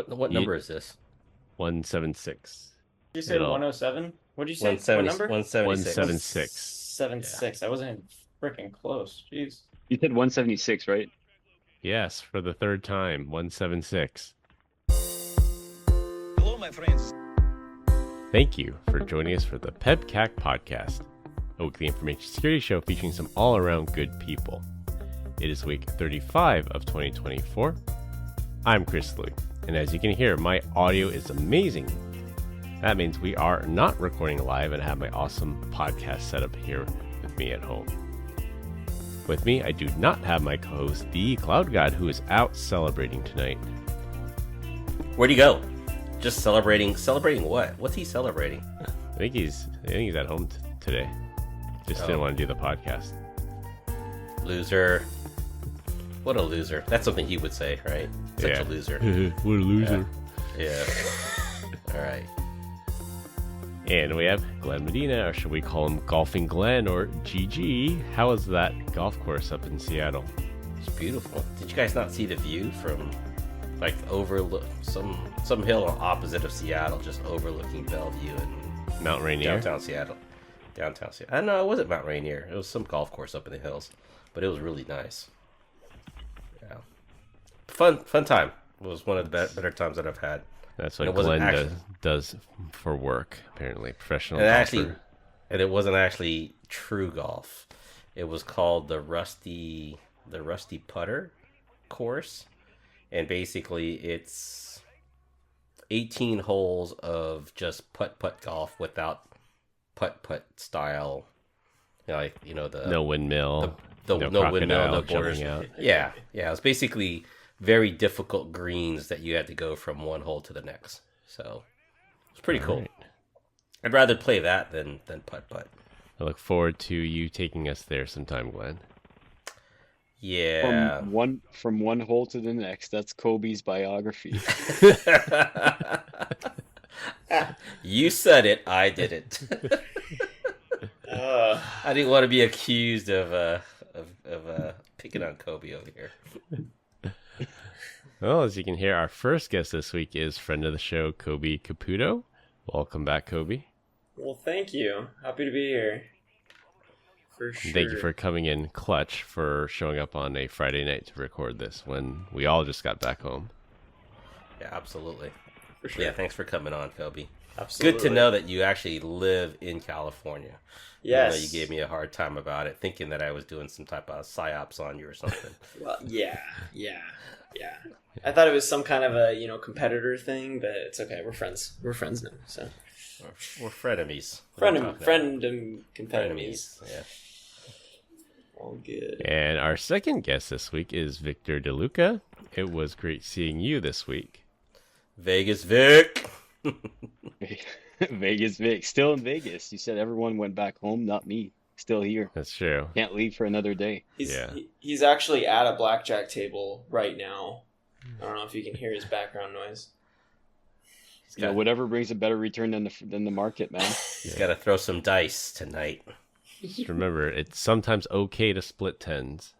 What number is this? 176. Did you say 107? What did you say? 170, What number? 176. 76. I wasn't freaking close. Jeez. You said 176, right? Yes, for the third time, 176. Hello, my friends. Thank you for joining us for the PEBCAK Podcast, a weekly information security show featuring some all-around good people. It is week 35 of 2024. I'm Chris Louie, and as you can hear, my audio is amazing. That means we are not recording live and I have my awesome podcast setup here with me at home. With me, I do not have my co-host, the Cloud God, who is out celebrating tonight. Where'd he go? Just celebrating what? What's he celebrating? I think he's at home today. Just didn't want to do the podcast. Loser. What a loser. That's something he would say, right? Such a loser. What a loser. Yeah. All right. And we have Glenn Medina, or should we call him Golfing Glenn, or GG. How is that golf course up in Seattle? It's beautiful. Did you guys not see the view from like overlook some hill opposite of Seattle, just overlooking Bellevue and Mount Rainier? Downtown Seattle. I don't know, it wasn't Mount Rainier. It was some golf course up in the hills, but it was really nice. Yeah, fun time. It was one of the better times that I've had. That's what Glenn does for work, apparently. Professional golfer. And it wasn't actually true golf. It was called the Rusty Putter course. And basically it's 18 holes of just putt-putt golf without putt-putt style. No windmill. No windmill, no borders. Out. Yeah. It was basically very difficult greens that you had to go from one hole to the next. So it's pretty cool. Right. I'd rather play that than putt-putt. I look forward to you taking us there sometime, Glenn. Yeah. From one hole to the next. That's Kobe's biography. You said it. I did it. I didn't want to be accused of picking on Kobe over here. Well, as you can hear, our first guest this week is friend of the show, Kobe Caputo. Welcome back, Kobe. Well, thank you. Happy to be here. For sure. Thank you for coming in clutch, for showing up on a Friday night to record this when we all just got back home. Yeah, absolutely. For sure. Yeah, thanks for coming on, Kobe. Absolutely. Good to know that you actually live in California. Yes. You gave me a hard time about it, thinking that I was doing some type of psyops on you or something. Well, yeah. I thought it was some kind of a competitor thing, but it's okay. We're friends. We're friends now. So we're frenemies. Friend and competitors. Yeah. All good. And our second guest this week is Victor DeLuca. It was great seeing you this week. Vegas Vic. Vegas Vic. Still in Vegas. You said everyone went back home, not me. Still here. That's true. Can't leave for another day. He's actually at a blackjack table right now. I don't know if you can hear his background noise. Whatever brings a better return than the market, man. He's got to throw some dice tonight. Just remember, it's sometimes okay to split tens.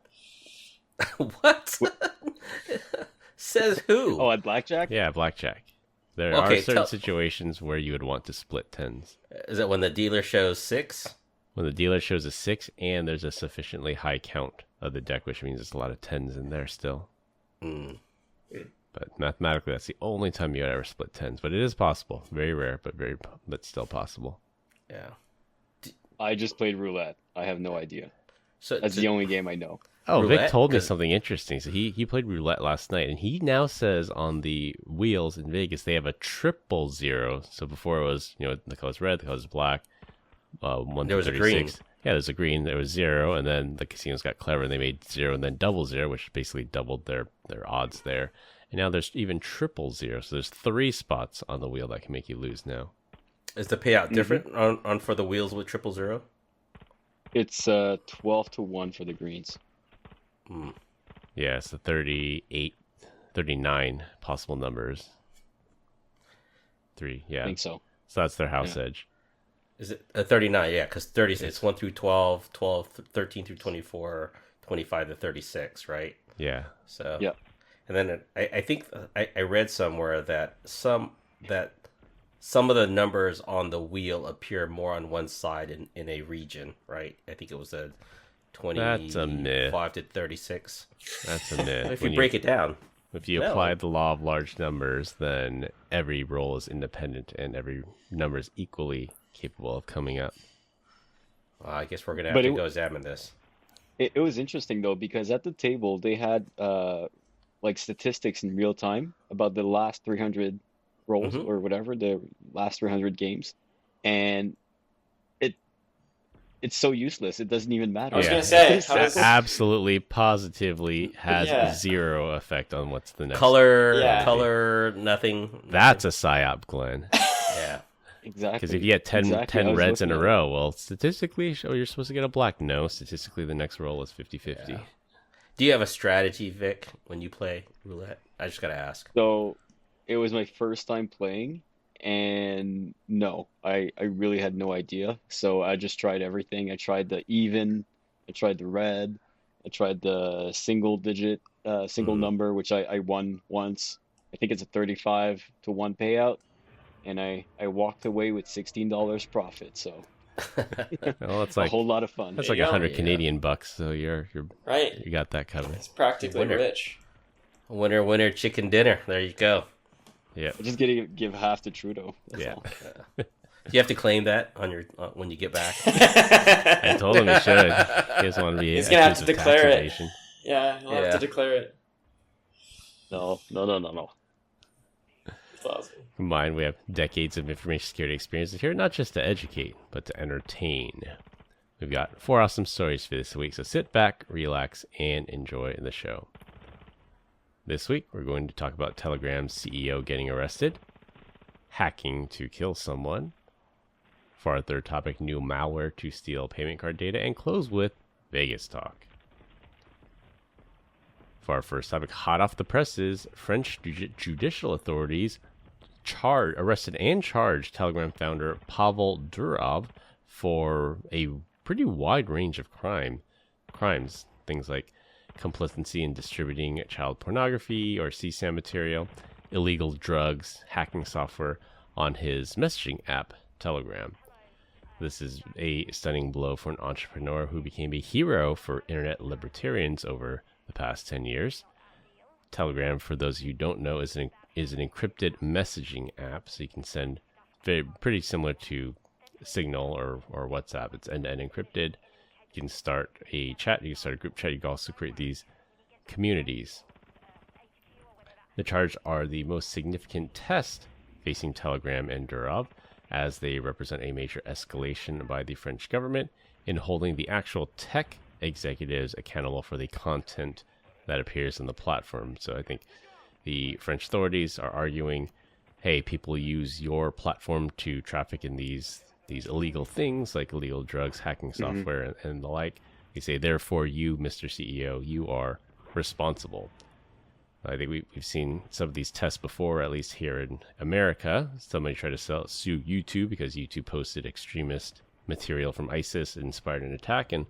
What? Says who? Oh, at blackjack? Yeah, blackjack. There are certain situations where you would want to split tens. Is it when the dealer shows 6? When the dealer shows a 6 and there's a sufficiently high count of the deck, which means there's a lot of tens in there still. But mathematically, that's the only time you would ever split tens. But it is possible. Very rare, but still possible. Yeah. I just played roulette. I have no idea. So that's the only game I know. Oh, roulette? Vic told me something interesting. So he played roulette last night, and he now says on the wheels in Vegas they have a 000. So before it was, the color's red, the color's black. 1 there was 36. a green. Yeah, there's a green. There was 0, and then the casinos got clever and they made 0 and then 000, which basically doubled their odds there. And now there's even 000. So there's 3 spots on the wheel that can make you lose now. Is the payout different on for the wheels with 000? It's 12-1 for the greens. Yeah, it's the 39 possible numbers. 3, yeah. I think so. So that's their house edge. Is it 39? Yeah, because 36, 1 through 12, 13 through 24, 25 to 36, right? Yeah. So yeah. And then I think I read somewhere that some of the numbers on the wheel appear more on one side in a region, right? I think it was a 25 to 36. That's a myth. If you break it down. If you apply the law of large numbers, then every roll is independent and every number is equally capable of coming up. I guess we're going to have to go examine this. It was interesting though, because at the table they had like statistics in real time about the last 300 rolls or whatever, the last 300 games, and it's so useless. It doesn't even matter. I was going to say, it absolutely, positively has zero effect on what's the next. Color, nothing. That's a psyop, Glenn. Yeah. Exactly. Because if you get 10 reds in a row, well, statistically, you're supposed to get a black. No, statistically, the next roll is 50-50. Yeah. Do you have a strategy, Vic, when you play roulette? I just got to ask. So it was my first time playing, and no, I really had no idea. So I just tried everything. I tried the even, I tried the red, I tried the single number, which I won once. I think it's a 35 to 1 payout. And I walked away with $16 profit, so well, it's like a whole lot of fun. That's like 100 Canadian bucks, so you're right. You got that covered. It's practically rich. Winner, chicken dinner. There you go. Yeah. I'm just gonna give half to Trudeau. That's all. Do you have to claim that on your when you get back? I told him he should. He doesn't want to be. He's gonna have to declare it. Yeah, he'll have to declare it. No. That's awesome. Combined, we have decades of information security experiences here, not just to educate, but to entertain. We've got 4 awesome stories for this week, so sit back, relax, and enjoy the show. This week, we're going to talk about Telegram's CEO getting arrested, hacking to kill someone. For our third topic, new malware to steal payment card data, and close with Vegas talk. For our first topic, hot off the presses, French judicial authorities arrested and charged Telegram founder Pavel Durov for a pretty wide range of crimes. Things like complicity in distributing child pornography or CSAM material, illegal drugs, hacking software on his messaging app, Telegram. This is a stunning blow for an entrepreneur who became a hero for internet libertarians over the past 10 years. Telegram, for those of you who don't know, is an encrypted messaging app, so you can send pretty similar to Signal or WhatsApp. It's end-to-end encrypted. You can start a chat, you can start a group chat, you can also create these communities. The charges are the most significant test facing Telegram and Durov, as they represent a major escalation by the French government in holding the actual tech executives accountable for the content that appears on the platform. So I think the French authorities are arguing, hey, people use your platform to traffic in these illegal things like illegal drugs, hacking software, and the like. They say, therefore, you, Mr. CEO, you are responsible. I think we've seen some of these tests before, at least here in America. Somebody tried to sue YouTube because YouTube posted extremist material from ISIS and inspired an attack, and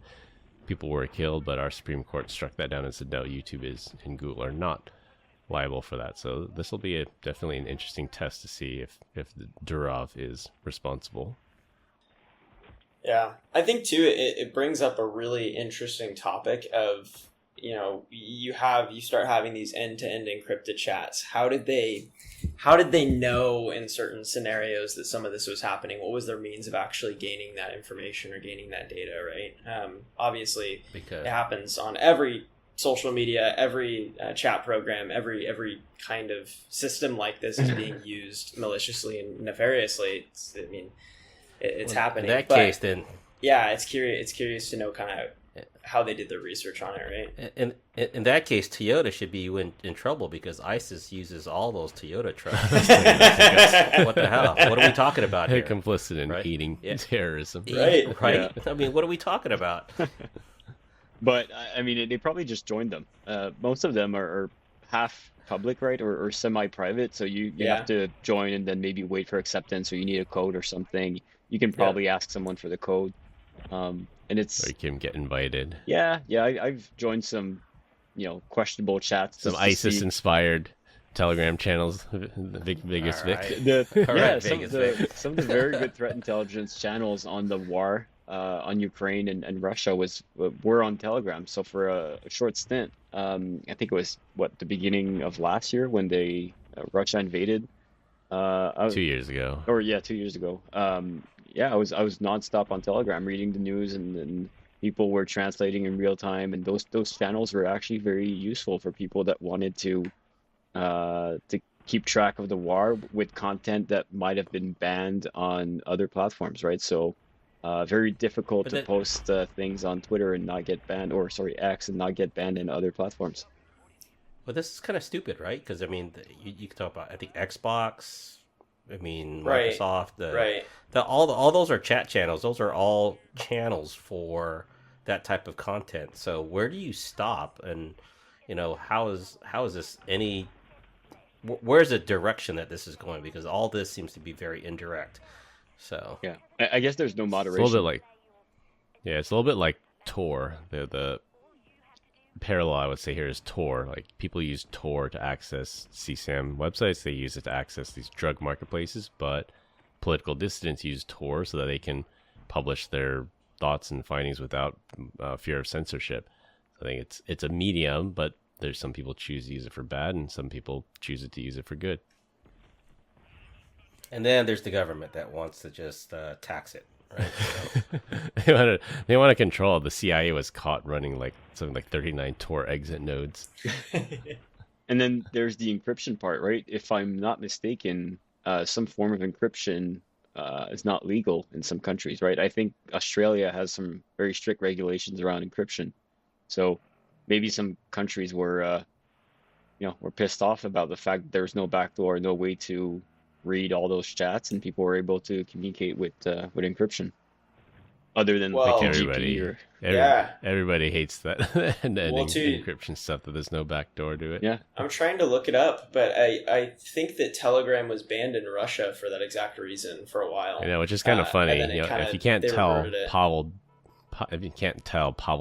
people were killed, but our Supreme Court struck that down and said, no, YouTube and Google are not liable for that. So this will be definitely an interesting test to see if the Durov is responsible. Yeah, I think too it brings up a really interesting topic of, you start having these end-to-end encrypted chats. How did they know in certain scenarios that some of this was happening? What was their means of actually gaining that information or gaining that data, right? Obviously, because it happens on every social media, every chat program, every kind of system like this is being used maliciously and nefariously. It's happening. In that case, then, yeah, it's curious to know kind of how they did their research on it, right? In that case, Toyota should be in trouble because ISIS uses all those Toyota trucks. What the hell? What are we talking about here? They're complicit in aiding terrorism. Right. Yeah. I mean, what are we talking about? But, I mean, they probably just joined them. Most of them are half public, right, or semi-private, so you have to join and then maybe wait for acceptance, or you need a code or something. You can probably ask someone for the code. And it's... Or you can get invited. Yeah, I've joined some questionable chats. Some just to see. ISIS-inspired Telegram channels, the biggest All right. Vic. All Yeah, right, some Vegas of the Vic. some of the very good threat intelligence channels on the war on Ukraine and Russia were on Telegram. So for a short stint, I think it was the beginning of last year when Russia invaded. I, 2 years ago. or yeah, 2 years ago. Yeah, I was nonstop on Telegram reading the news, and people were translating in real time, and those channels were actually very useful for people that wanted to keep track of the war with content that might have been banned on other platforms, right? So very difficult But to that, post things on Twitter and not get banned, or sorry, X, and not get banned in other platforms. but this is kind of stupid, right? Because I mean, you can talk about, I think, Xbox. I mean, Right. Microsoft. Right. All those are chat channels. Those are all channels for that type of content. So where do you stop? And how is this any? Where's the direction that this is going? Because all this seems to be very indirect. So Yeah, I guess there's no It's a little moderation. bit like, yeah, it's a little bit like Tor. The parallel I would say here is Tor. Like people use Tor to access CSAM websites. They use it to access these drug marketplaces, but political dissidents use Tor so that they can publish their thoughts and findings without fear of censorship. I think it's a medium, but there's some people choose to use it for bad, and some people choose it to use it for good. and then there's the government that wants to just tax it, right? So, They want to control. The CIA was caught running like something like 39 Tor exit nodes. And then there's the encryption part, right? If I'm not mistaken, some form of encryption is not legal in some countries, right? I think Australia has some very strict regulations around encryption. So maybe some countries were pissed off about the fact that there's no backdoor, no way to read all those chats, and people were able to communicate with encryption, other than Well, PGP Everybody, or Yeah. everybody hates that and Well, too, encryption stuff, that there's no backdoor to it. yeah. I'm trying to look it up, but I think that Telegram was banned in Russia for that exact reason for a while. I know, which is kind of funny. And then If you can't they tell reverted it. Pavel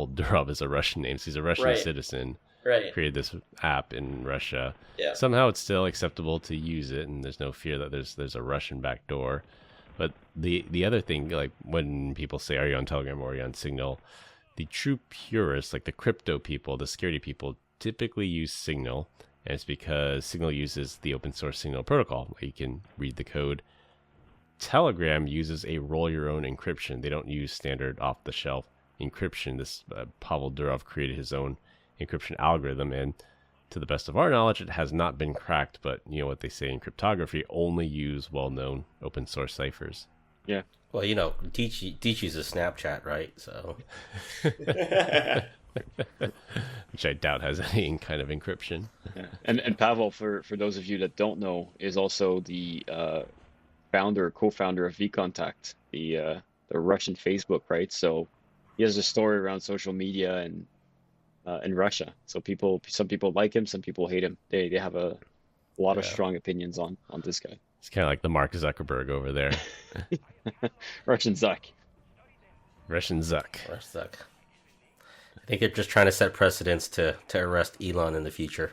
Durov is a Russian name, so he's a Russian Right. citizen. Right. Created this app in Russia. Yeah. Somehow it's still acceptable to use it, and there's no fear that there's a Russian backdoor. But the other thing, like when people say, "Are you on Telegram or are you on Signal?" The true purists, like the crypto people, the security people, typically use Signal, and it's because Signal uses the open source Signal protocol. Like you can read the code. Telegram uses a roll your own encryption. They don't use standard off the shelf encryption. This Pavel Durov created his own encryption algorithm, and to the best of our knowledge, it has not been cracked. But you know what they say in cryptography: only use well-known open source ciphers. Yeah. well, Deech uses Snapchat, right? So Which I doubt has any kind of encryption. Yeah. And Pavel, for those of you that don't know, is also the co-founder of vContact, the Russian Facebook, right? So he has a story around social media and in Russia. So some people like him, some people hate him. They have a lot of Yeah. strong opinions on this guy. It's kind of like the Mark Zuckerberg over there. Russian Zuck. Russian Zuck. or suck. I think they're just trying to set precedents to arrest Elon in the future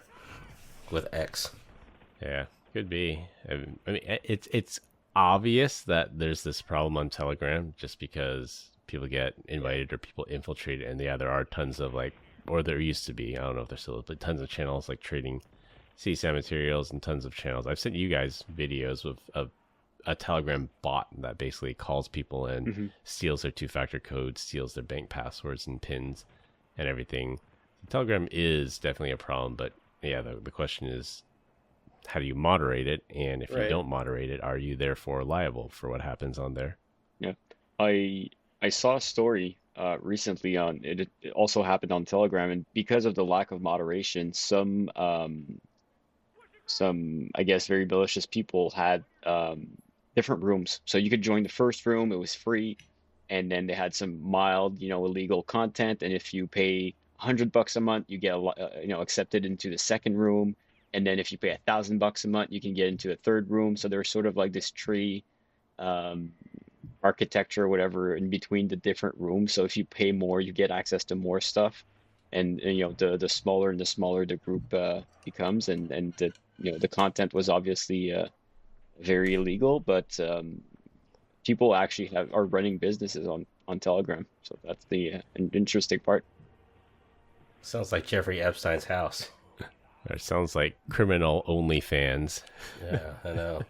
with X. Yeah, could be. I mean, it's obvious that there's this problem on Telegram just because people get invited or people infiltrate it, and yeah, there are tons of or there used to be. I don't know if there's still, but tons of channels like trading CSAM materials and tons of channels. I've sent you guys videos of a Telegram bot that basically calls people and Mm-hmm. steals their two-factor code, steals their bank passwords and pins and everything. Telegram is definitely a problem, but yeah, the question is, how do you moderate it? And if you Right. don't moderate it, are you therefore liable for what happens on there? Yeah. I saw a story recently on it. It also happened on Telegram, and because of the lack of moderation, some I guess very malicious people had different rooms. So you could join the first room, it was free, and then they had some mild, illegal content. And if you pay $100 a month, you get accepted into the second room. And then if you pay $1,000 a month, you can get into a third room. So there's sort of like this tree architecture or whatever in between the different rooms. So if you pay more, you get access to more stuff. and the smaller and the smaller the group becomes, and the content was obviously very illegal, but people actually are running businesses on Telegram, so that's the an interesting part. Sounds like Jeffrey Epstein's house. It sounds like criminal OnlyFans. Yeah, I know.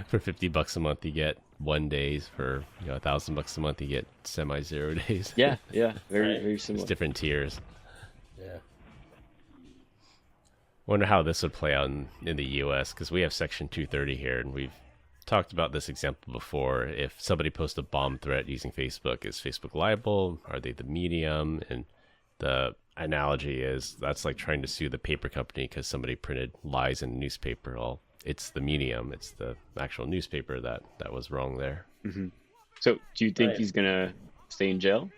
For $50 a month, you get 1 days. For $1,000 a month, you get semi-0 days. Yeah, very Right. very similar. It's different tiers. Yeah. Wonder how this would play out in the U.S. because we have Section 230 here, and we've talked about this example before. If somebody posts a bomb threat using Facebook, is Facebook liable? Are they the medium? And the analogy is that's like trying to sue the paper company because somebody printed lies in a newspaper. Well, it's the medium, it's the actual newspaper that was wrong there. Hmm. So do you think Right. he's gonna stay in jail?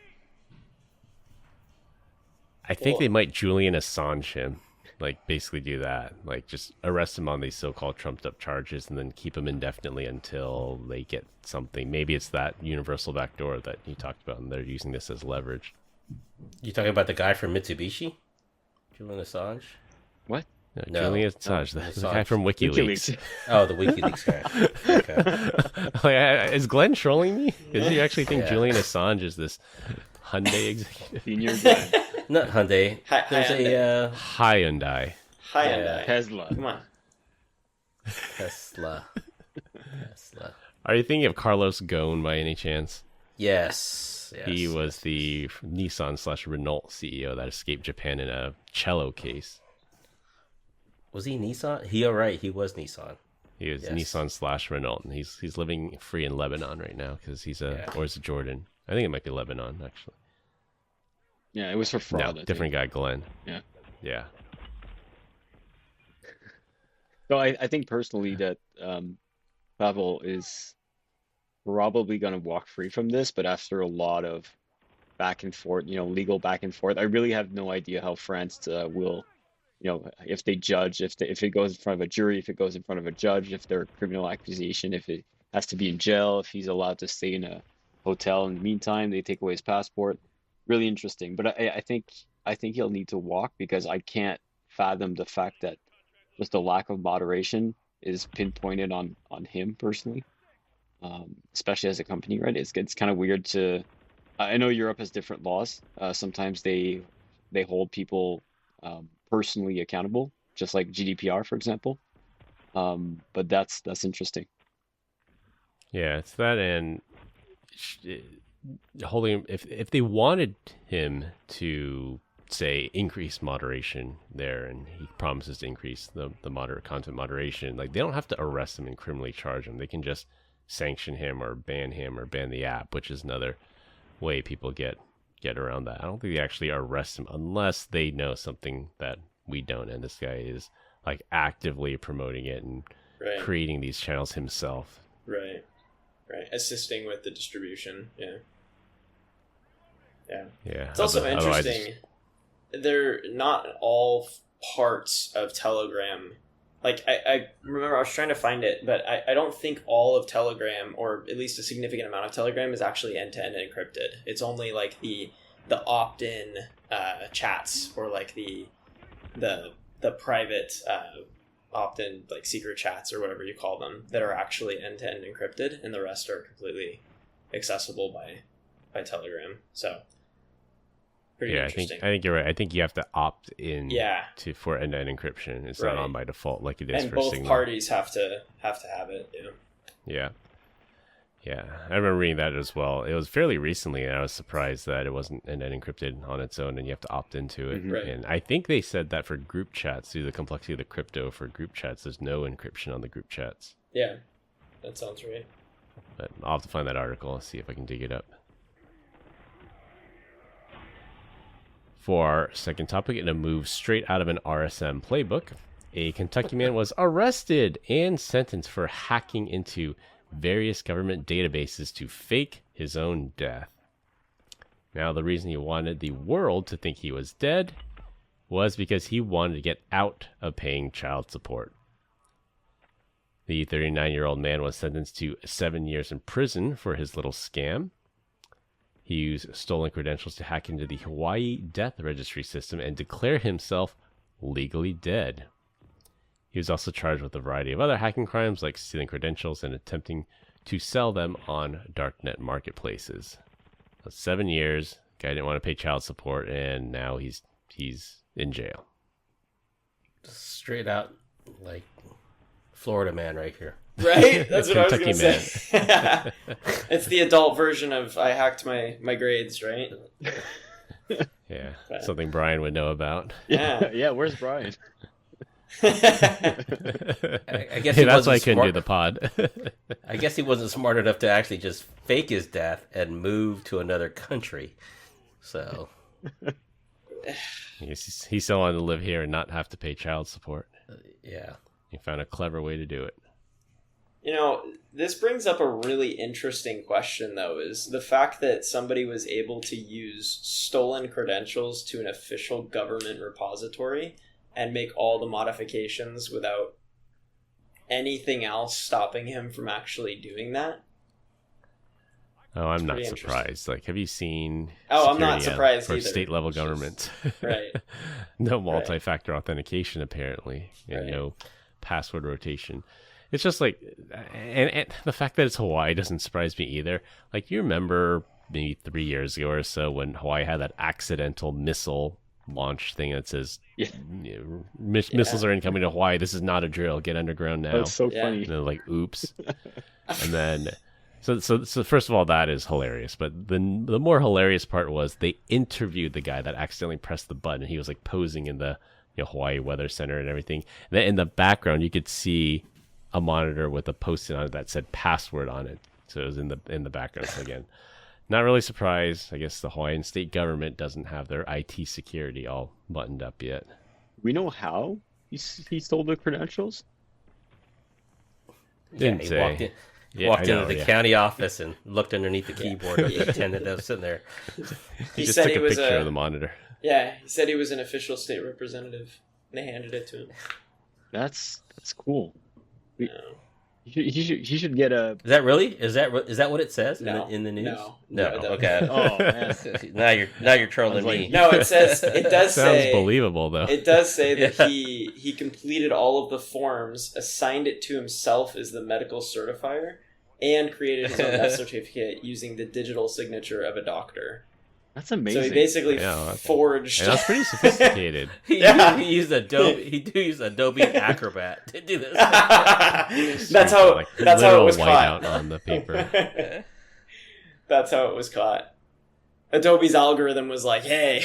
I think Well- they might Julian Assange him, like basically do that, like just arrest him on these so-called trumped up charges and then keep him indefinitely until they get something. Maybe it's that universal backdoor that you talked about, and they're using this as leverage. You talking about the guy from Mitsubishi? Julian Assange? What? No, Julian Assange, no, the guy from WikiLeaks. WikiLeaks. Oh, the WikiLeaks guy. Okay. Like, is Glenn trolling me? Does he actually think Yeah. Julian Assange is this Hyundai executive? Senior guy. Not Hyundai. Hi- There's Hyundai. Hyundai. Hi, Yeah. Hyundai. Tesla. Come on. Tesla. Tesla. Are you thinking of Carlos Ghosn by any chance? Yes. He was the Nissan/Renault CEO that escaped Japan in a cello case. Was he Nissan? You're right. He was Nissan. He was Yes. Nissan/Renault, and he's living free in Lebanon right now because he's Yeah. or is it Jordan? I think it might be Lebanon actually. Yeah, it was for fraud. No, I different think. guy, Glenn. Yeah. Yeah. So I think personally that Pavel is probably going to walk free from this, but after a lot of back and forth, legal back and forth, I really have no idea how France will, if they judge, if it goes in front of a jury, if it goes in front of a judge, if there are criminal accusation, if it has to be in jail, if he's allowed to stay in a hotel in the meantime, they take away his passport. Really interesting, but I think he'll need to walk because I can't fathom the fact that just a lack of moderation is pinpointed on him personally, especially as a company, right? It's kind of weird to. I know Europe has different laws. Sometimes they hold people personally accountable, just like GDPR, for example. But that's interesting. Yeah, it's that, and holding him, if they wanted him to say increase moderation there, and he promises to increase the moderate content moderation, like they don't have to arrest him and criminally charge him. They can just sanction him or ban the app, which is another way people get around that. I don't think they actually arrest him unless they know something that we don't, and this guy is like actively promoting it and Right. creating these channels himself. Right. Assisting with the distribution. Yeah. Yeah, It's also otherwise- interesting. They're not all parts of Telegram. Like, I remember I was trying to find it, but I don't think all of Telegram, or at least a significant amount of Telegram, is actually end-to-end encrypted. It's only like the opt-in chats, or like the private opt-in, like secret chats or whatever you call them, that are actually end-to-end encrypted, and the rest are completely accessible by Telegram. So pretty yeah, I interesting. think you're right. I think you have to opt in Yeah. for end-to-end encryption. It's Right. not on by default like it is And for both Signal. parties have to have it. Yeah. Yeah. I remember reading that as well. It was fairly recently, and I was surprised that it wasn't end-to-end encrypted on its own, and you have to opt into it. Mhm. Right. And I think they said that for group chats, due to the complexity of the crypto for group chats, there's no encryption on the group chats. Yeah, that sounds right. But I'll have to find that article and see if I can dig it up. For our second topic, in a move straight out of an RSM playbook, a Kentucky man was arrested and sentenced for hacking into various government databases to fake his own death. Now, the reason he wanted the world to think he was dead was because he wanted to get out of paying child support. The 39-year-old man was sentenced to 7 years in prison for his little scam. He used stolen credentials to hack into the Hawaii death registry system and declare himself legally dead. He was also charged with a variety of other hacking crimes like stealing credentials and attempting to sell them on darknet marketplaces. 7 years, guy didn't want to pay child support, and now he's in jail. Straight out, like, Florida man right here. Right? That's what I was going to Kentucky say. It's the adult version of I hacked my grades, right? Yeah, something Brian would know about. Yeah. Yeah, where's Brian? I guess Hey, he that's why I wasn't couldn't do smart. the pod. I guess he wasn't smart enough to actually just fake his death and move to another country. So He still wanted to live here and not have to pay child support. yeah, He found a clever way to do it. You know, this brings up a really interesting question, though, is the fact that somebody was able to use stolen credentials to an official government repository and make all the modifications without anything else stopping him from actually doing that. Oh, I'm not pretty surprised. Like, have you seen? Oh, I'm not security surprised for either. state level It's just- government. Right. No multi-factor authentication apparently, and Right. no password rotation. It's just like, and the fact that it's Hawaii doesn't surprise me either. Like, you remember maybe 3 years ago or so when Hawaii had that accidental missile launch thing that says, Yeah. you know, missiles are incoming to Hawaii. This is not a drill. Get underground now. That's so Yeah. funny. And they're like, oops. And then, so first of all, that is hilarious. But the more hilarious part was they interviewed the guy that accidentally pressed the button. He was like posing in the Hawaii Weather Center and everything. And then in the background, you could see a monitor with a post-it on it that said password on it. So it was in the background. So again, not really surprised. I guess the Hawaiian state government doesn't have their IT security all buttoned up yet. We know how he stole the credentials. Didn't he say. walked in. Yeah, Walked I know, into the yeah. county office and looked underneath the keyboard of the attendant that was sitting there. He He just said took he a was picture a- of the monitor. Yeah, he said he was an official state representative. And they handed it to him. That's cool. No. He should get a. Is that really? Is that what it says No. in the news? No, it doesn't. Okay. Oh man, now you're trolling I was me. like, No, it does Sounds say believable though. it does say that Yeah. he completed all of the forms, assigned it to himself as the medical certifier, and created his own death certificate using the digital signature of a doctor. that's amazing. So he basically Yeah, okay. forged. And that's pretty sophisticated. He used Adobe. He used Adobe Acrobat to do this. That's how Like, that's how literal it was caught. whiteout on the paper. That's how it was caught. Adobe's algorithm was like, "Hey,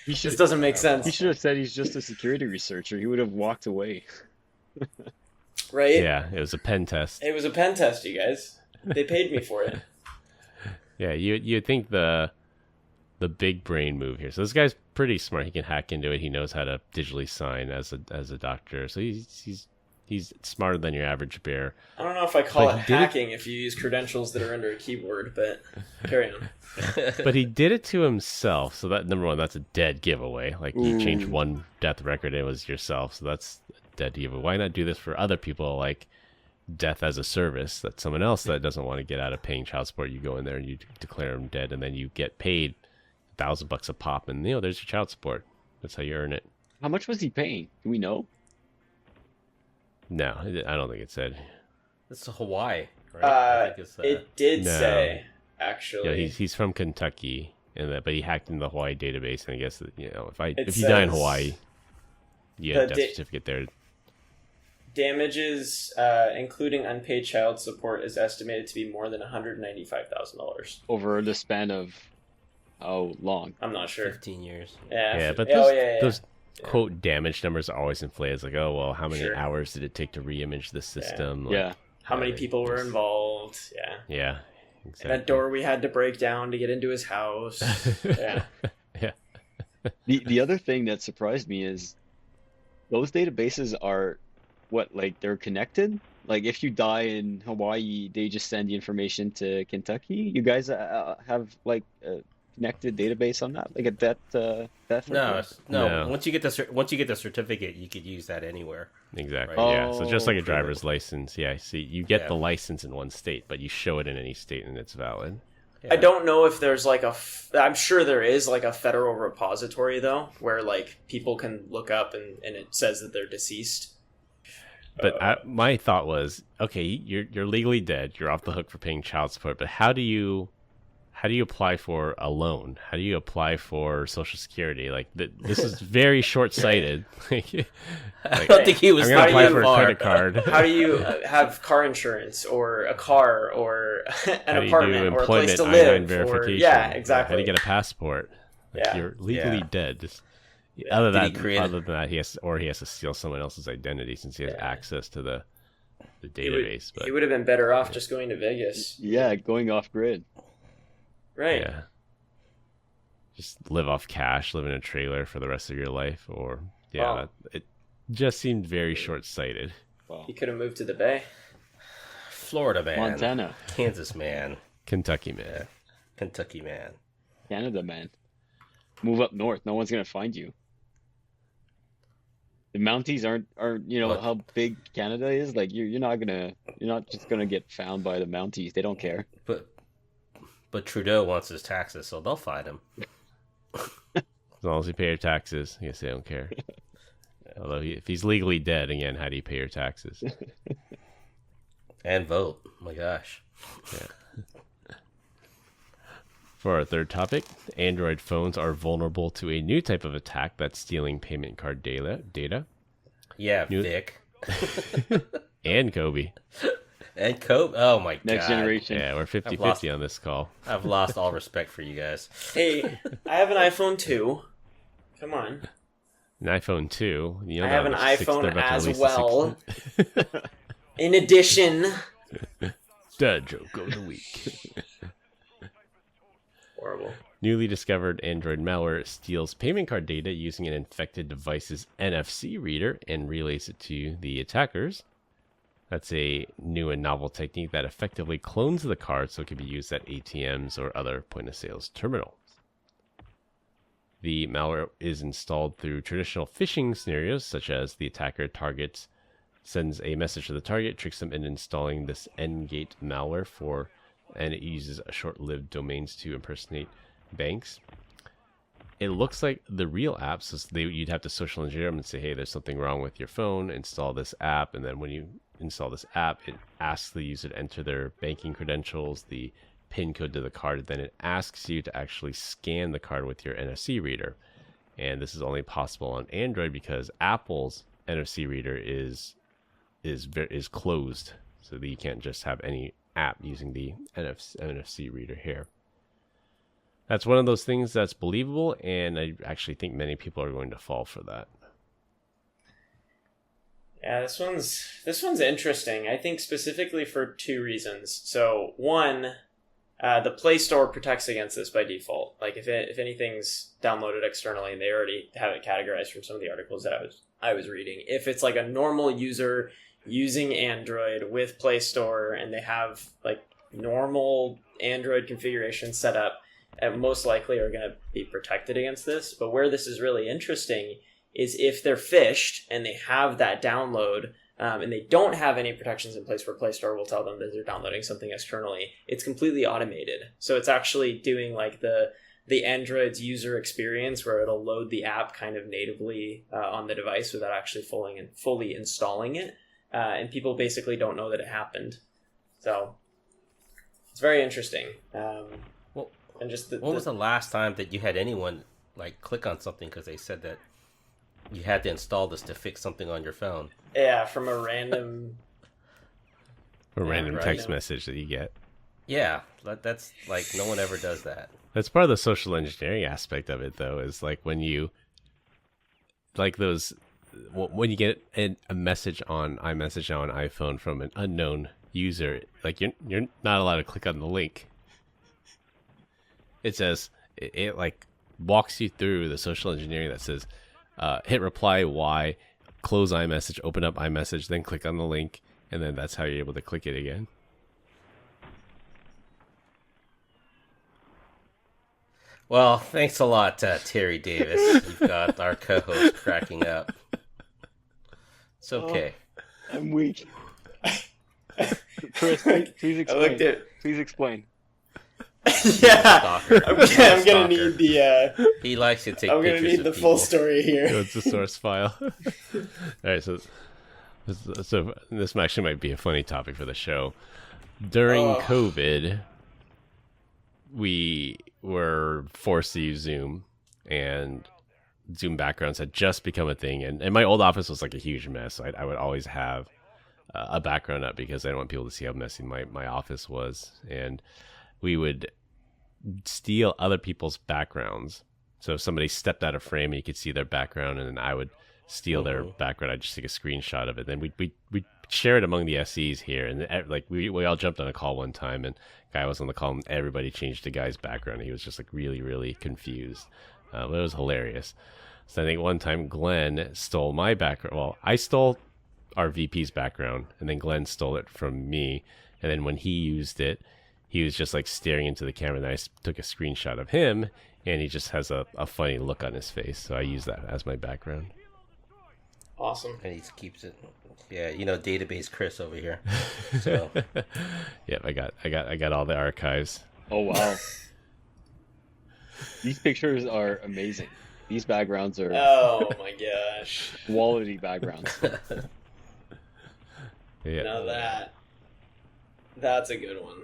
He should. this doesn't make He sense, should have said he's just a security researcher. He would have walked away. right?" Yeah, it was a pen test. It was a pen test, you guys. They paid me for it. Yeah, you'd think the big brain move here. So this guy's pretty smart. He can hack into it. He knows how to digitally sign as a doctor. So he's smarter than your average bear. I don't know if I call But it he did it- hacking if you use credentials that are under a keyboard, but carry on. But he did it to himself. So that, number one, that's a dead giveaway. Like, you changed one death record, it was yourself. So that's a dead giveaway. Why not do this for other people, like death as a service? That's someone else that doesn't want to get out of paying child support. You go in there and you declare them dead, and then you get paid $1,000 a pop, and there's your child support. That's how you earn it. How much was he paying? Do we know? No, I don't think it said. It's Hawaii, right? I think it's, It did No. say, actually. Yeah, he's from Kentucky, but he hacked into the Hawaii database, and I guess that, if It you die in says Hawaii, you get a the death certificate there. Damages, including unpaid child support, is estimated to be more than $195,000. Over the span of how long? I'm not sure. 15 years. Yeah, But oh, those, yeah. those quote damage numbers are always inflated. It's like, oh well, how many Sure. hours did it take to reimage the system? Like, Yeah. How many yeah, people were just- involved? Yeah. Yeah, And exactly. that door we had to break down to get into his house. Yeah. Yeah. The other thing that surprised me is those databases are like they're connected. Like if you die in Hawaii, they just send the information to Kentucky. You guys have like a connected database on that, like a death. No, record? No. Once you get the certificate, you could use that anywhere. Exactly. Right. Yeah. So just like a Oh, driver's license. Yeah. See, you get Yeah. the license in one state, but you show it in any state, and it's valid. I don't know if there's like I'm sure there is like a federal repository though, where like people can look up and it says that they're deceased. But my thought was, okay, you're legally dead. You're off the hook for paying child support. But how do you apply for a loan? How do you apply for Social Security? Like this is very short-sighted. I don't think he was. I'm gonna apply for a credit card. How do you have car insurance or a car or an apartment or a place to live? Verification? Yeah, exactly. How do you get a passport? Like, you're legally dead. Other than that, he has to steal someone else's identity since he has access to the database. He would have been better off just going to Vegas. Yeah, going off grid. Right. Yeah. Just live off cash, live in a trailer for the rest of your life, or it just seemed very short-sighted. Wow. He could have moved to the Bay. Florida man, Montana, Kansas man, Kentucky man, Kentucky man, Canada man. Move up north. No one's gonna find you. The Mounties aren't how big Canada is. Like you're not just gonna get found by the Mounties. They don't care. But Trudeau wants his taxes, so they'll find him. As long as you pay your taxes, I guess they don't care. Although if he's legally dead, again, how do you pay your taxes? And vote. Oh my gosh. Yeah. For our third topic, Android phones are vulnerable to a new type of attack that's stealing payment card data. Yeah, Vic. And Kobe. And Kobe. Oh my god. Next generation. Yeah, we're 50-50 on this call. I've lost all respect for you guys. Hey, I have an iPhone 2. Come on. An iPhone 2. I have an iPhone as well. In addition. Dad joke of the week. Horrible. Newly discovered Android malware steals payment card data using an infected device's NFC reader and relays it to the attackers. That's a new and novel technique that effectively clones the card so it can be used at ATMs or other point-of-sale terminals. The malware is installed through traditional phishing scenarios, such as the attacker sends a message to the target, tricks them into installing this Ngate malware and it uses short-lived domains to impersonate banks. It looks like the real app, so you'd have to social engineer them and say, hey, there's something wrong with your phone, install this app, and then when you install this app, it asks the user to enter their banking credentials, the PIN code to the card, then it asks you to actually scan the card with your NFC reader. And this is only possible on Android because Apple's NFC reader is closed, so that you can't just have any app using the NFC reader here. That's one of those things that's believable, and I actually think many people are going to fall for that. Yeah, this one's interesting. I think specifically for two reasons. So one, the Play Store protects against this by default. Like if anything's downloaded externally, and they already have it categorized from some of the articles that I was reading. If it's like a normal user using Android with Play Store and they have like normal Android configuration set up, most likely are going to be protected against this. But where this is really interesting is if they're phished and they have that download and they don't have any protections in place where Play Store will tell them that they're downloading something externally, it's completely automated. So it's actually doing like the Android's user experience where it'll load the app kind of natively on the device without actually fully installing it. And people basically don't know that it happened. So it's very interesting. And just what was the last time that you had anyone like click on something because they said that you had to install this to fix something on your phone? Yeah, from a random text message that you get. Yeah, that's like no one ever does that. That's part of the social engineering aspect of it, though, is like when you when you get a message on iMessage now on iPhone from an unknown user, like you're not allowed to click on the link. It says it like walks you through the social engineering that says hit reply Y, close iMessage, open up iMessage, then click on the link, and then that's how you're able to click it again. Well, thanks a lot, Terry Davis. You've got our co-host cracking up. It's okay. I'm weak. Chris, please explain. Please explain. Yeah, Stalker. I'm He's a gonna stalker. need the. He likes to take I'm gonna pictures need of the people. full story here. So it's a source file. All right, so this actually might be a funny topic for the show. During Oh. COVID, we were forced to use Zoom, and Zoom backgrounds had just become a thing. And my old office was like a huge mess. So I would always have a background up because I didn't want people to see how messy my office was. And we would steal other people's backgrounds. So if somebody stepped out of frame, you could see their background, and then I would steal their background. I'd just take a screenshot of it. Then we'd share it among the SEs here, and like we all jumped on a call one time, and guy was on the call, and everybody changed the guy's background. He was just like really, really confused. But it was hilarious. So I think one time Glenn stole my background. Well, I stole our VP's background, and then Glenn stole it from me. And then when he used it, he was just like staring into the camera, and I took a screenshot of him, and he just has a funny look on his face. So I use that as my background. Awesome. And he keeps it. Yeah, database Chris over here. So Yep, I got all the archives. Oh wow. These pictures are amazing. These backgrounds are Oh my gosh. quality backgrounds. Yeah. Now that's a good one.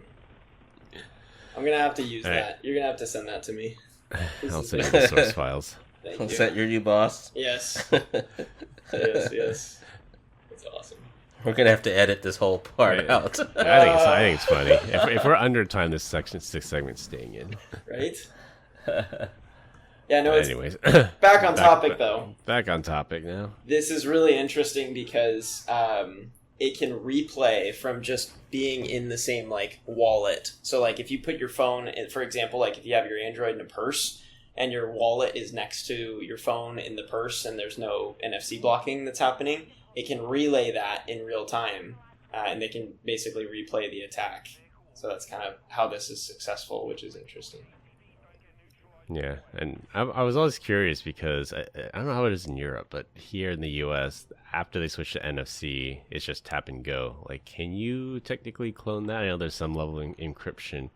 I'm gonna have to use All right. that. You're gonna have to send that to me. I'll send you the source files. Thank I'll you. set your new boss. Yes. Yes. That's awesome. We're gonna have to edit this whole part Right. out. I think it's funny. If we're under time, this six segment's staying in. Right? Yeah, no, it's Anyways, back on topic though. Back on topic now. This is really interesting because it can replay from just being in the same like wallet. So like if you put your phone in, for example, like if you have your Android in a purse and your wallet is next to your phone in the purse and there's no NFC blocking that's happening, it can relay that in real time and they can basically replay the attack. So that's kind of how this is successful, which is interesting. Yeah, and I was always curious because I don't know how it is in Europe, but here in the U.S., after they switch to NFC, it's just tap and go. Like, can you technically clone that? I know there's some level of encryption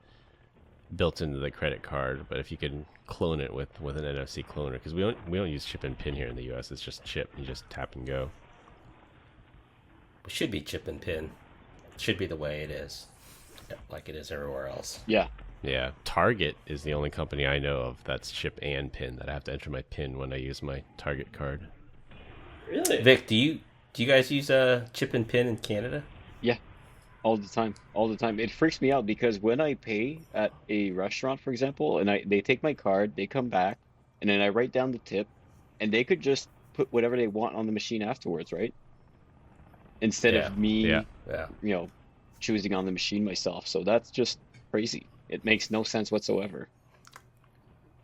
built into the credit card, but if you can clone it with an NFC cloner, because we don't use chip and pin here in the U.S., it's just chip. You just tap and go. It should be chip and pin. It should be the way it is, like it is everywhere else. Yeah. Yeah, Target is the only company I know of that's chip and pin, that I have to enter my pin when I use my Target card. Really? Vic, do you guys use chip and pin in Canada? Yeah. All the time. It freaks me out because when I pay at a restaurant, for example, and they take my card, they come back, and then I write down the tip, and they could just put whatever they want on the machine afterwards, right? Instead of me, Yeah. choosing on the machine myself. So that's just crazy. It makes no sense whatsoever.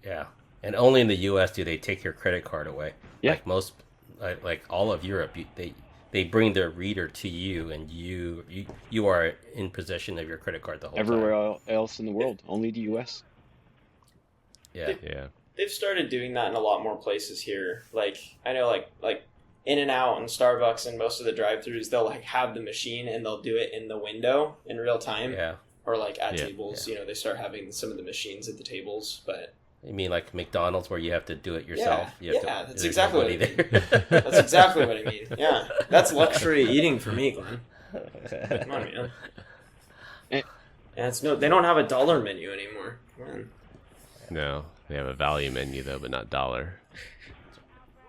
Yeah. And only in the U.S. do they take your credit card away. Yeah. Like most, like all of Europe, they bring their reader to you, and you are in possession of your credit card the whole time. Everywhere else in the world, only the U.S. Yeah. Yeah. They've started doing that in a lot more places here. Like I know, like In-N-Out and Starbucks and most of the drive-thrus, they'll like have the machine and they'll do it in the window in real time. Yeah. Or like at Yeah. tables, they start having some of the machines at the tables. But You mean like McDonald's where you have to do it yourself? Yeah, You have yeah, that's there's exactly what nobody I there. that's exactly what I mean. Yeah, that's luxury eating for me, Glenn. Come on, man. Eh. And they don't have a dollar menu anymore. Come on. No, they have a value menu though, but not dollar.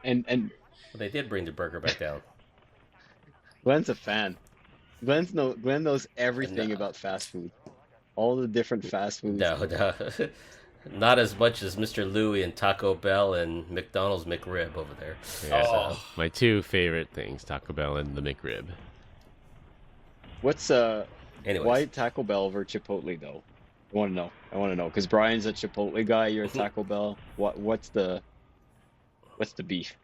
And Well, they did bring the burger back down. Glenn's a fan. Glenn knows everything No. about fast food. All the different fast foods. No. Not as much as Mr. Louie and Taco Bell and McDonald's McRib over there. Yeah, Oh. my two favorite things: Taco Bell and the McRib. What's Anyways, why Taco Bell over Chipotle though? I want to know because Brian's a Chipotle guy. You're a Taco Bell. What's the beef?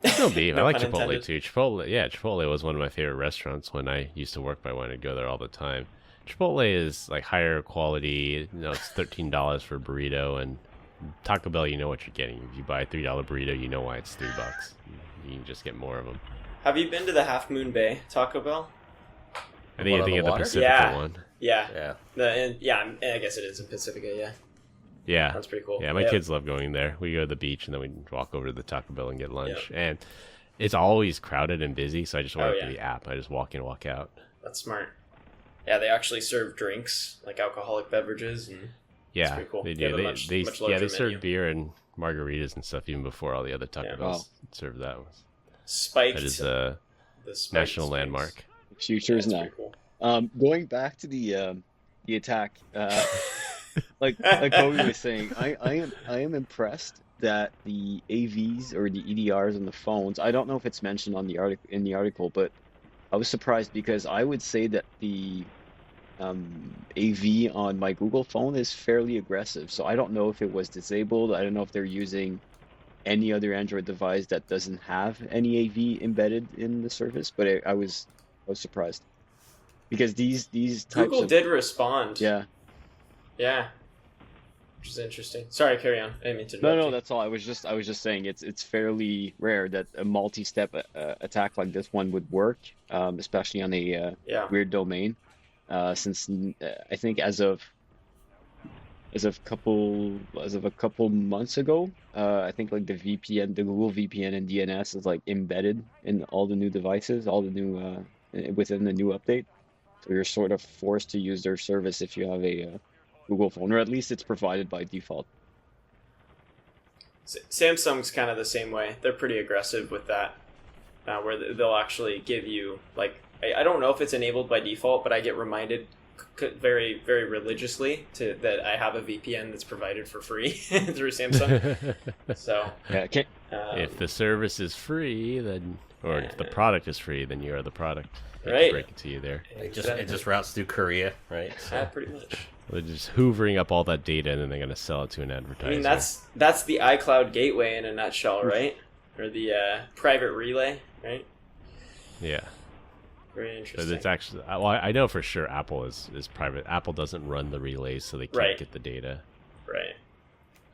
There's no beef. No I like pun Chipotle intended. too. Chipotle was one of my favorite restaurants when I used to work. I wanted to go there all the time. Chipotle is like higher quality. It's $13 for a burrito, and Taco Bell, you know what you're getting. If you buy a $3 burrito, you know why it's $3. You can just get more of them. Have you been to the Half Moon Bay Taco Bell? I think One you're on thinking the of the water? Pacifica Yeah. one. Yeah. I guess it is in Pacifica. Yeah, Yeah. that's pretty cool. Yeah, my kids love going there. We go to the beach and then we walk over to the Taco Bell and get lunch. And it's always crowded and busy, so I just order through the app. I just walk in, walk out. That's smart. Yeah, they actually serve drinks, like alcoholic beverages, and it's pretty cool. They do. They serve menu. beer and margaritas and stuff even before all the other Taco Bells serve that. Spiked. That is a national landmark. Future is now. Cool. Going back to the attack, like Kobe was saying, I am impressed that the AVs or the EDRs on the phones. I don't know if it's mentioned on the article, but I was surprised because I would say that the AV on my Google phone is fairly aggressive. So I don't know if it was disabled. I don't know if they're using any other Android device that doesn't have any AV embedded in the service, but I was surprised because these types Google did respond. Yeah, which is interesting. Sorry, carry on. I didn't mean to interrupt no, you. that's all. I was just saying it's fairly rare that a multi-step attack like this one would work, especially on a weird domain. Since I think as of a couple months ago, I think like the Google VPN and DNS is like embedded in all the new devices, all the new within the new update. So you're sort of forced to use their service if you have a Google phone, or at least it's provided by default. Samsung's kind of the same way. They're pretty aggressive with that, where they'll actually give you, like, I don't know if it's enabled by default, but I get reminded very, very religiously that I have a VPN that's provided for free through Samsung. So yeah, okay. If the service is free, then, or if the product is free, then you are the product. They Right. break it to you there. It just routes through Korea, right? So. Yeah, pretty much. They're just hoovering up all that data and then they're going to sell it to an advertiser. I mean, that's the iCloud gateway in a nutshell, right? Or the private relay, right? Yeah. Very interesting. But it's actually, well, I know for sure Apple is private. Apple doesn't run the relays, so they can't get the data. Right.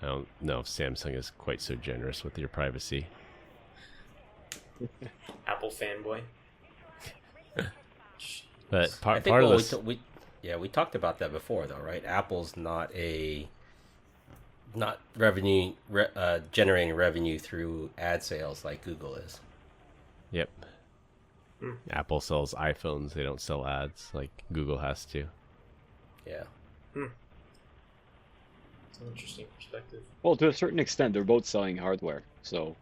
I don't know if Samsung is quite so generous with your privacy. Apple fanboy. But I think part of this, we talked about that before, though, right? Apple's not revenue generating revenue through ad sales like Google is. yep. Apple sells iPhones; they don't sell ads like Google has to. Yeah. It's an interesting perspective. Well, to a certain extent, they're both selling hardware, so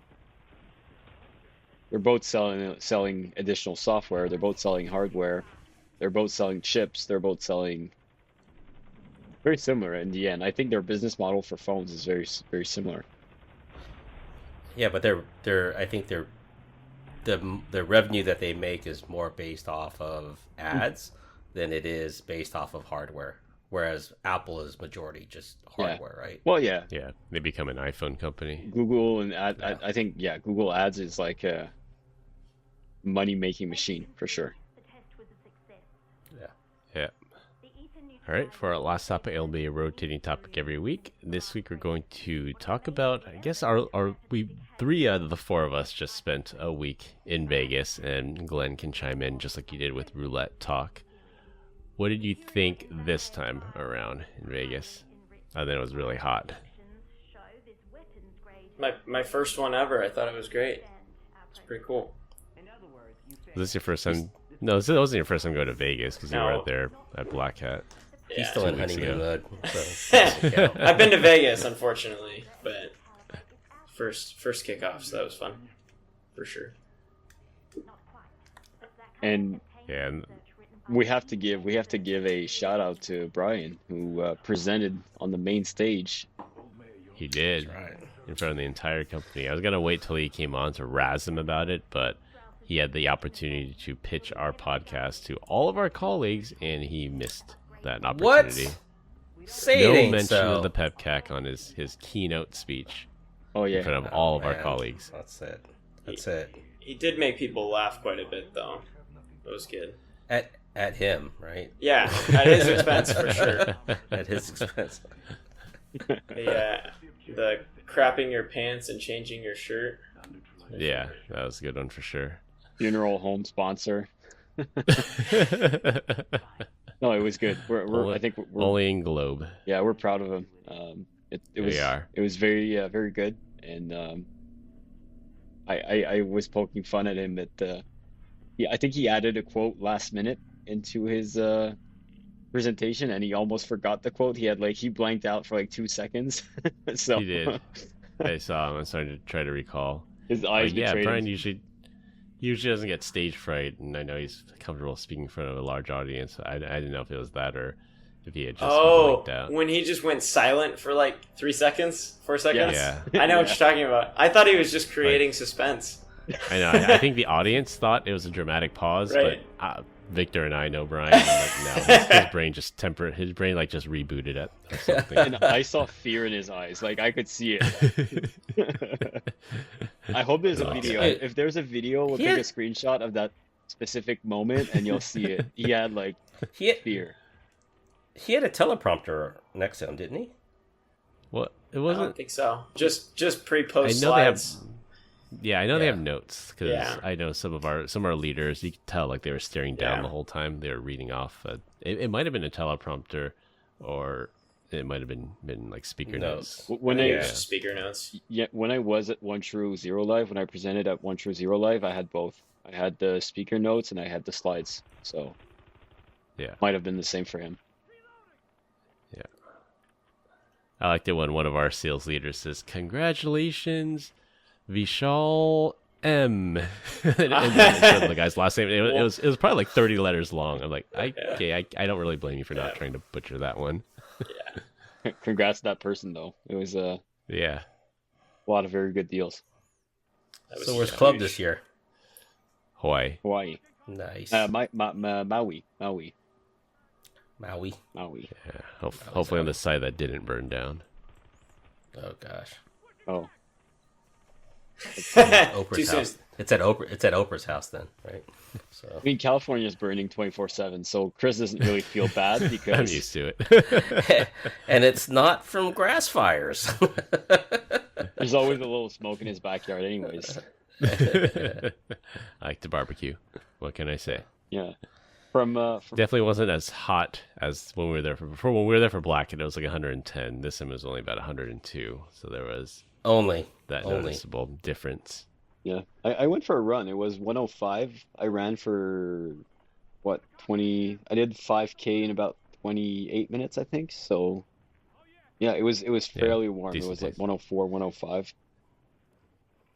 they're both selling additional software. They're both selling hardware. They're both selling chips. They're both selling very similar in the end. I think their business model for phones is very, very similar. Yeah, but I think the revenue that they make is more based off of ads than it is based off of hardware. Whereas Apple is majority just hardware, right? Well, yeah. Yeah, they become an iPhone company. Google and I think Google Ads is like a money-making machine for sure. Yeah. All right, for our last topic, it'll be a rotating topic every week. This week we're going to talk about, I guess, we 3 out of the 4 of us just spent a week in Vegas, and Glenn can chime in just like you did with Roulette Talk. What did you think this time around in Vegas? I think it was really hot. My first one ever. I thought it was great. It's pretty cool. Was this your first time? No, this wasn't your first time going to Vegas because you were No. out there at Black Hat. He's still in 2 weeks honeymoon ago. mode. So it doesn't count. I've been to Vegas, unfortunately, but first kickoff, so that was fun, for sure. And Yeah, and we have to give a shout out to Brian, who presented on the main stage. he did Right. in front of the entire company. I was gonna wait till he came on to razz him about it, but he had the opportunity to pitch our podcast to all of our colleagues, and he missed that opportunity. What? Say No it ain't mention so. of the PEBCAK on his keynote speech Oh in yeah, front of all of our Man, colleagues. That's it. That's it. He did make people laugh quite a bit, though. That was good. At him, right? Yeah, at his expense, for sure. At his expense. The crapping your pants and changing your shirt. Yeah, that was a good one for sure. funeral home sponsor. No, was good. I think we're only in Globe. yeah, we're proud of him. We are. It was very very good, and I was poking fun at him that I think he added a quote last minute into his presentation, and he almost forgot the quote. He blanked out for like 2 seconds. So He did. I saw him. I'm starting to try to recall. his eyes Yeah, betrayed Brian him. usually doesn't get stage fright, and I know he's comfortable speaking in front of a large audience. I didn't know if it was that or if he had just blanked out. When he just went silent for like 3 seconds, 4 seconds. Yeah. I know what you're talking about. I thought he was just creating suspense. I know. I think the audience thought it was a dramatic pause, Right. but Victor and I know Brian. And like, no, his brain just his brain like just rebooted it or something. And I saw fear in his eyes. Like I could see it. I hope there's a video. Hey. If there's a video, we'll Yeah. take a screenshot of that specific moment, and you'll see it. He had like He fear. had a teleprompter next to him, didn't he? Well, it I wasn't. don't think so. Just pre-post I know they have. slides. Yeah, I know they Yeah. have notes because Yeah. I know some of our leaders. You could tell like they were staring down Yeah. the whole time. They were reading off. It might have been a teleprompter, or it might have been like speaker notes. When I think I it was just speaker notes. when I was at One True Zero Live, when I presented at One True Zero Live, I had both. I had the speaker notes and I had the slides. So Yeah. might have been the same for him. I liked it when one of our sales leaders says, "Congratulations, Vishal M." and then instead of the guy's last name, it was probably like 30 letters long. I'm like, I don't really blame you for not trying to butcher that one. Congrats to that person though. It was a Yeah. lot of very good deals. That was So where's huge. Club this year? Hawaii. Hawaii. Nice. Maui. Maui. Yeah. Hopefully on the side that didn't burn down. Oh gosh. Oh. Oprah's Too soon. house. It's at Oprah's house then, right? So I mean, California is burning 24/7, so Chris doesn't really feel bad I'm because used to it. and it's not from grass fires. there's always a little smoke in his backyard, anyways. I like to barbecue. What can I say? Yeah. From Definitely wasn't as hot as when we were there for when we were there for Black. It was like 110. This time it was only about 102. So there was Only. noticeable difference. yeah, I went for a run. It was 105. I ran for what 20. I did 5K in about 28 minutes, I think. So yeah, it was fairly warm. It decent was like pace. 104, 105.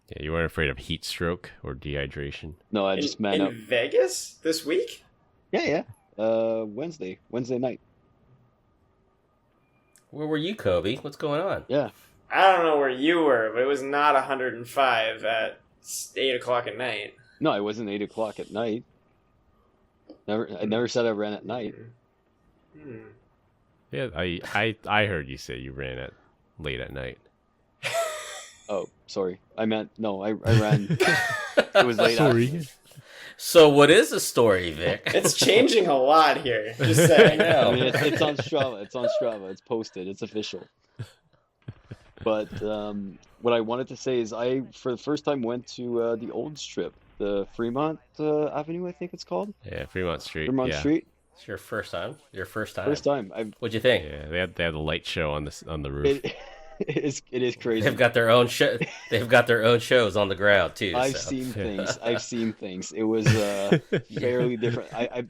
Yeah, you weren't afraid of heat stroke or dehydration. No, I just man in up. Vegas this week? Yeah. Wednesday night. Where were you, Kobe? What's going on? Yeah. I don't know where you were, but it was not 105 at 8 o'clock at night. No, it wasn't 8 o'clock at night. I never said I ran at night. Hmm. Yeah, I heard you say you ran at late at night. Oh, sorry. I meant no. I ran. It was late. Sorry. So what is the story, Vic? It's changing a lot here. Just saying. I mean, it's on Strava. It's on Strava. It's posted. It's official. But what I wanted to say is I, for the first time, went to the old strip, the Fremont Avenue, I think it's called. Yeah, Fremont Street. Fremont yeah. Street. It's your first time. First time. First time. What'd you think? Yeah, they have the light show on the roof. It is crazy. They've got their own show. They've got their own shows on the ground too. I've so. seen things. I've seen things. It was fairly different. I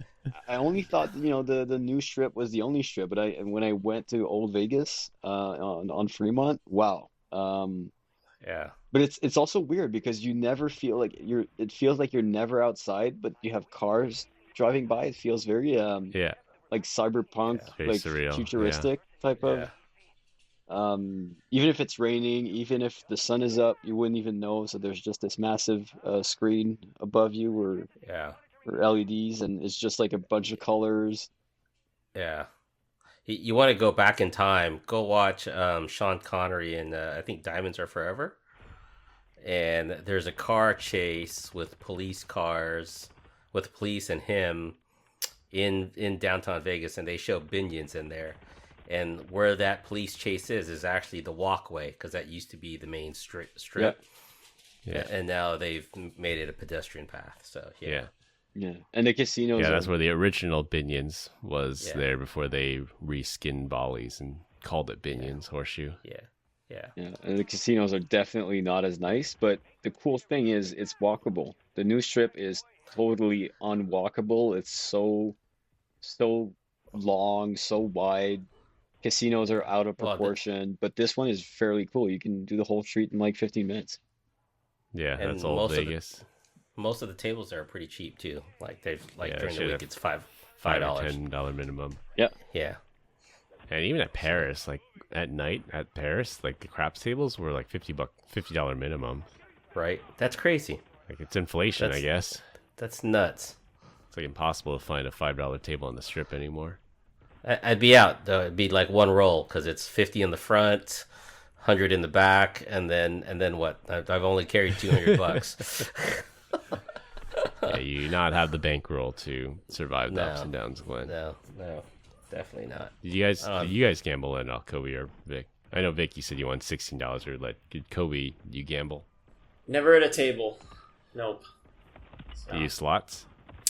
only thought the new strip was the only strip, but when I went to Old Vegas on Fremont, wow. Yeah. But it's also weird because you never feel like it feels like you're never outside, but you have cars driving by. It feels very Yeah. like cyberpunk, Very like surreal, futuristic type of. Yeah. Even if it's raining, even if the sun is up, you wouldn't even know. So there's just this massive screen above you or Yeah. LEDs, and it's just like a bunch of colors. Yeah. You want to go back in time? Go watch Sean Connery in I think Diamonds Are Forever. And there's a car chase with police and him in downtown Vegas, and they show Binions in there. And where that police chase is actually the walkway, because that used to be the main strip. Yeah. And now they've made it a pedestrian path. So Yeah. Yeah, and the casinos Yeah, are that's where the original Binions was Yeah. there before they reskinned Bollies and called it Binions Horseshoe. Yeah. Yeah. yeah, and the casinos are definitely not as nice. But the cool thing is it's walkable. The new strip is totally unwalkable. It's so long, so wide. Casinos are out of Well, proportion, but this one is fairly cool. You can do the whole street in like 15 minutes. Yeah, and that's old most of the Vegas. most of the tables there are pretty cheap too. Like they've like Yeah, during the should week have it's five $5 or dollars. $10 minimum. Yeah, Yeah. And even at Paris, like at night at Paris, like the craps tables were like $50 minimum. Right. That's crazy. Like it's inflation, I That's- guess. That's nuts. It's like impossible to find a $5 table on the strip anymore. I'd be out though. It'd be like one roll because it's 50 in the front, 100 in the back, and then what? I've only carried $200. Yeah, you not have the bankroll to survive the No. ups and downs, Glenn. No, definitely not. Did you guys gamble in Kobe or Vic? I know Vic, you said you won $16 or did Kobe you gamble? Never at a table. Nope. Do you use slots?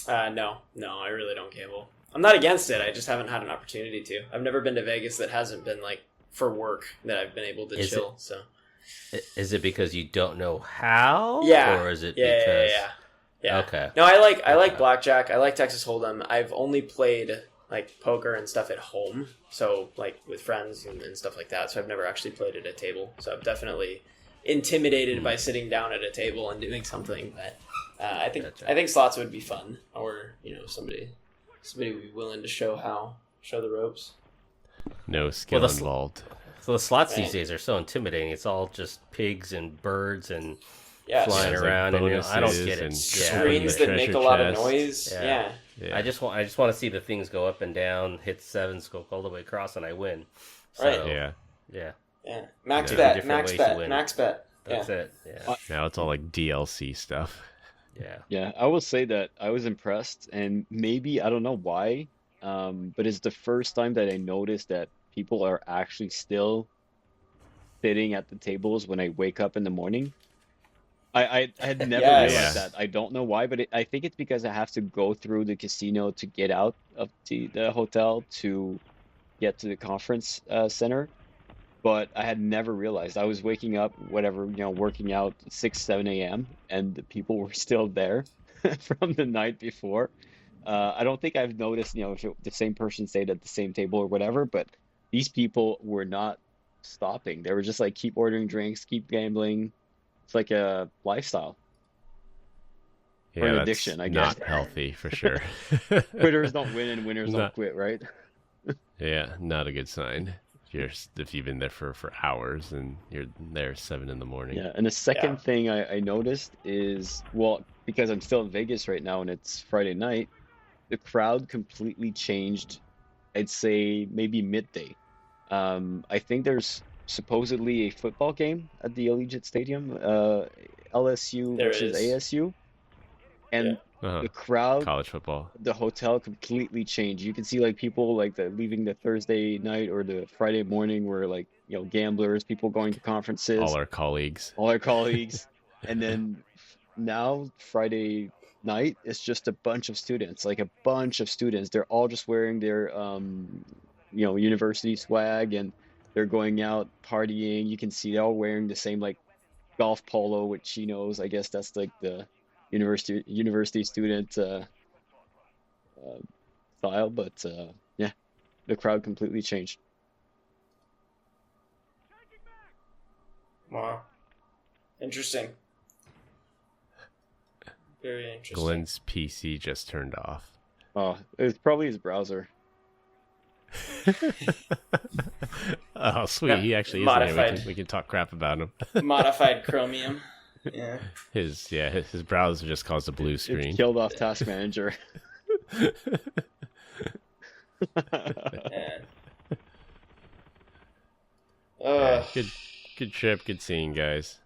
No, I really don't gamble. I'm not against it. I just haven't had an opportunity to. I've never been to Vegas that hasn't been like for work that I've been able to Is chill. So Is it because you don't know how? yeah, Or is it yeah, because yeah. Okay. No, I like Okay. blackjack. I like Texas Hold'em. I've only played like poker and stuff at home, so like with friends and stuff like that. So I've never actually played at a table. So I'm definitely intimidated by sitting down at a table and doing something. But I think slots would be fun, or somebody would be willing to show the ropes. No skill Well, the involved. So the slots Right. these days are so intimidating. It's all just pigs and birds and Yeah, flying Sounds like around, and I don't bonuses get it. and Yeah. screens the that make a treasure lot of chest. noise. Yeah. Yeah. Yeah. I just want to see the things go up and down, hit sevens, go all the way across, and I win. So, Right. yeah. Yeah. Yeah. Max Yeah. bet, Different max ways to bet, win. max bet. That's Yeah. it. Yeah. Now it's all like DLC stuff. Yeah. Yeah, I will say that I was impressed, and maybe I don't know why, but it's the first time that I noticed that people are actually still sitting at the tables when I wake up in the morning. I had never Yes. realized Yeah. that. I don't know why, but I think it's because I have to go through the casino to get out of the hotel to get to the conference center. But I had never realized. I was waking up, whatever, working out 6, 7 a.m., and the people were still there from the night before. I don't think I've noticed, if the same person stayed at the same table or whatever, but these people were not stopping. They were just like, keep ordering drinks, keep gambling. It's like a lifestyle. Yeah, an that's addiction, I not guess. healthy for sure. Quitters don't win and winners don't Not- quit, right? Yeah, not a good sign. If you've been there for hours and you're there 7 in the morning. Yeah, and the second Yeah. thing I noticed is, well, because I'm still in Vegas right now and it's Friday night, the crowd completely changed, I'd say maybe midday. I think there's supposedly a football game at the Allegiant Stadium, LSU There versus is. ASU, and Uh-huh. the crowd, College football. the hotel completely changed. You can see like people like leaving the Thursday night or the Friday morning were like, gamblers, people going to conferences, All our colleagues. all our colleagues, and then now Friday night it's just a bunch of students, like a bunch of students. They're all just wearing their university swag, and they're going out partying. You can see they're all wearing the same like golf polo with chinos. I guess that's like the university student style, but yeah, the crowd completely changed. Wow. Interesting. Very interesting. Glenn's PC just turned off. Oh, it's probably his browser. Oh, sweet. He actually is in here. Modified. We can talk crap about him. Modified Chromium. Yeah. His browser just caused a blue It screen. killed off Task Manager. Yeah. Yeah, good trip, good seeing guys.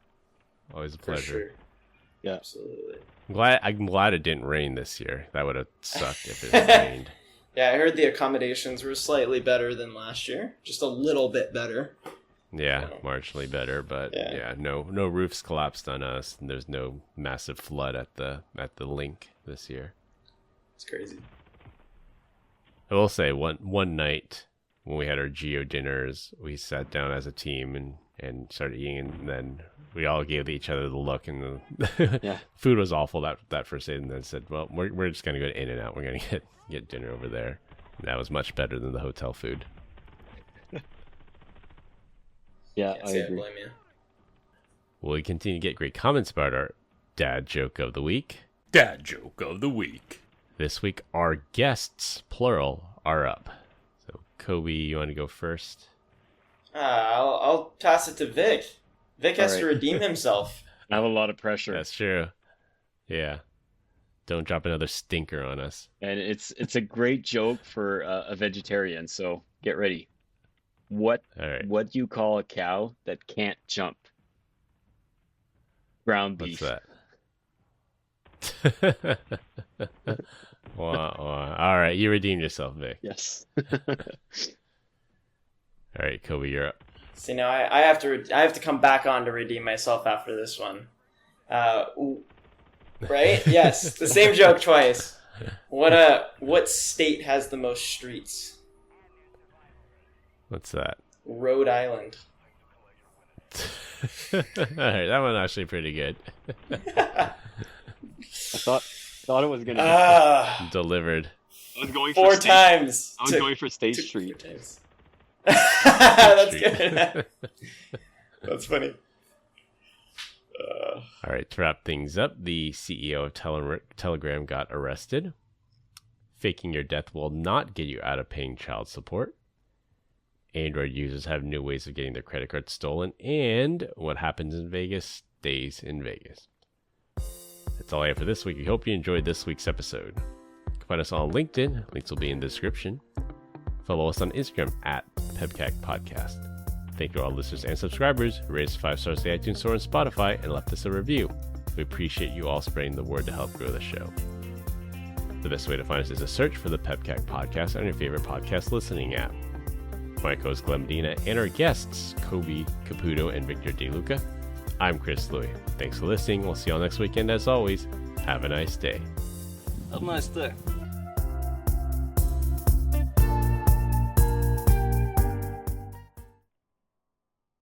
Always a For pleasure. sure. Yeah. Absolutely. I'm glad it didn't rain this year. That would have sucked if it had rained. Yeah, I heard the accommodations were slightly better than last year. Just a little bit better. Yeah, marginally better, but Yeah. yeah, no roofs collapsed on us, and there's no massive flood at the link this year. It's crazy. I will say one night when we had our Geo dinners, we sat down as a team and started eating, and then we all gave each other the look, and the food was awful that first day, and then said, well, we're just gonna go to In-N-Out. We're gonna get dinner over there. And that was much better than the hotel food. Yeah, Can't I say agree. blame you. We continue to get great comments about our dad joke of the week. Dad joke of the week. This week, our guests, plural, are up. So, Kobe, you want to go first? I'll toss it to Vic. Vic has to right. redeem himself. I have a lot of pressure, That's true. Yeah. Don't drop another stinker on us. and it's a great joke for a vegetarian. So get ready. All right. What do you call a cow that can't jump? Ground What's beef. that? Wah. All right, you redeemed yourself, Vic. Yes. All right, Kobe, you're up. See, now I have to come back on to redeem myself after this one. Right? Yes, the same joke twice. What state has the most streets? What's that? Rhode Island. All right, that one actually pretty good. I thought it was gonna. Delivered. I was going Four times. I was going for State Street. 4 times. That's Street. good. That's funny. All right, to wrap things up, the CEO of Telegram got arrested. Faking your death will not get you out of paying child support. Android users have new ways of getting their credit cards stolen. And what happens in Vegas stays in Vegas. That's all I have for this week. We hope you enjoyed this week's episode. You can find us on LinkedIn. Links will be in the description. Follow us on Instagram at PEBCAK Podcast. Thank you to all listeners and subscribers who raised 5 stars to the iTunes Store and Spotify and left us a review. We appreciate you all spreading the word to help grow the show. The best way to find us is to search for the PEBCAK Podcast on your favorite podcast listening app. My co-host Glenn Medina and our guests, Kobe Caputo and Victor DeLuca. I'm Chris Louie. Thanks for listening. We'll see you all next weekend. As always, have a nice day. Have a nice day.